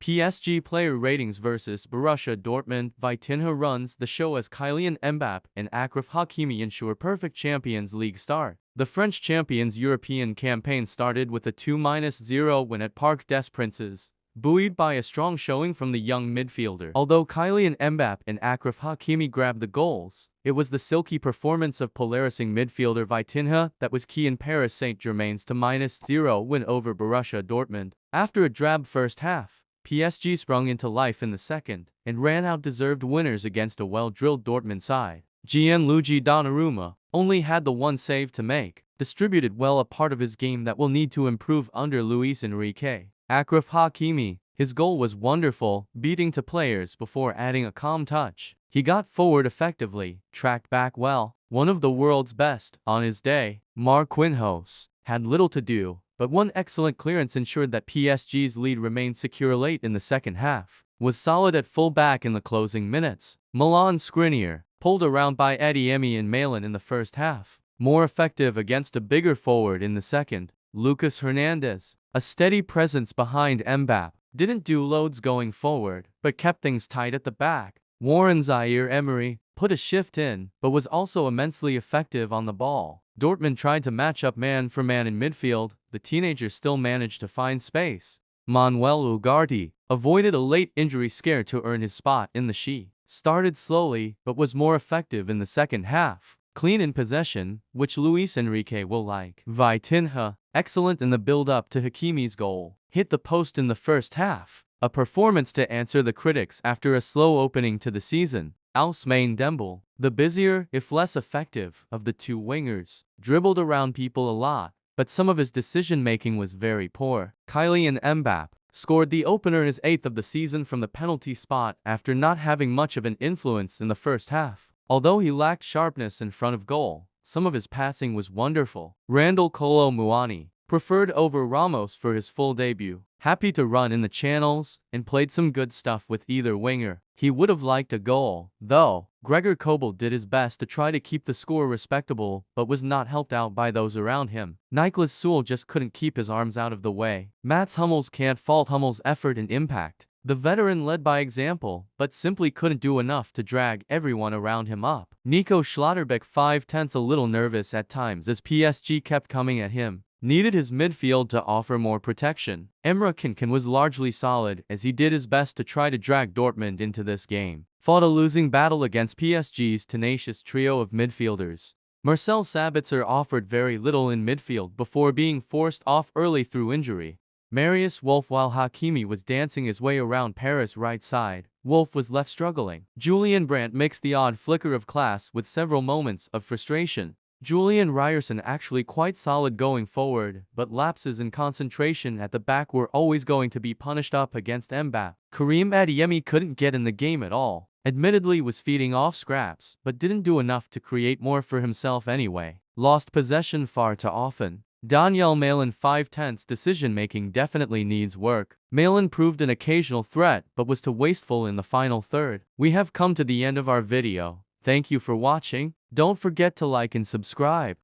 PSG player ratings versus Borussia Dortmund. Vitinha runs the show as Kylian Mbappe and Achraf Hakimi ensure perfect Champions League start. The French champions' European campaign started with a 2-0 win at Parc des Princes, buoyed by a strong showing from the young midfielder. Although Kylian Mbappe and Achraf Hakimi grabbed the goals, it was the silky performance of Polarising midfielder Vitinha that was key in Paris Saint-Germain's 2-0 win over Borussia Dortmund. After a drab first half, PSG sprung into life in the second, and ran out deserved winners against a well-drilled Dortmund side. Gianluigi Donnarumma only had the one save to make, distributed well a part of his game that will need to improve under Luis Enrique. Achraf Hakimi, his goal was wonderful, beating to players before adding a calm touch. He got forward effectively, tracked back well. One of the world's best, on his day, Marquinhos, had little to do, but one excellent clearance ensured that PSG's lead remained secure late in the second half. Was solid at full back in the closing minutes. Milan Skriniar, pulled around by Adeyemi and Malin in the first half. More effective against a bigger forward in the second. Lucas Hernandez, a steady presence behind Mbappe, didn't do loads going forward, but kept things tight at the back. Warren Zaire-Emery put a shift in, but was also immensely effective on the ball. Dortmund tried to match up man for man in midfield. The teenagers still managed to find space. Manuel Ugarte avoided a late injury scare to earn his spot in the She. Started slowly, but was more effective in the second half. Clean in possession, which Luis Enrique will like. Vitinha, excellent in the build-up to Hakimi's goal. Hit the post in the first half. A performance to answer the critics after a slow opening to the season. Ousmane Dembele, the busier, if less effective, of the two wingers, dribbled around people a lot, but some of his decision-making was very poor. Kylian Mbappe scored the opener, his 8th of the season, from the penalty spot after not having much of an influence in the first half. Although he lacked sharpness in front of goal, some of his passing was wonderful. Randall Kolo Muani preferred over Ramos for his full debut. Happy to run in the channels, and played some good stuff with either winger. He would have liked a goal, though. Gregor Kobel did his best to try to keep the score respectable, but was not helped out by those around him. Niklas Süle just couldn't keep his arms out of the way. Mats Hummels can't fault Hummels' effort and impact. The veteran led by example, but simply couldn't do enough to drag everyone around him up. Nico Schlotterbeck 5/10 a little nervous at times as PSG kept coming at him. Needed his midfield to offer more protection. Emre Can was largely solid as he did his best to try to drag Dortmund into this game. Fought a losing battle against PSG's tenacious trio of midfielders. Marcel Sabitzer offered very little in midfield before being forced off early through injury. Marius Wolf, while Hakimi was dancing his way around Paris' right side, Wolf was left struggling. Julian Brandt mixed the odd flicker of class with several moments of frustration. Julian Ryerson actually quite solid going forward, but lapses in concentration at the back were always going to be punished up against Mbappe. Karim Adeyemi couldn't get in the game at all. Admittedly was feeding off scraps, but didn't do enough to create more for himself anyway. Lost possession far too often. Daniel Malin 5/10's decision-making definitely needs work. Malin proved an occasional threat, but was too wasteful in the final third. We have come to the end of our video. Thank you for watching. Don't forget to like and subscribe.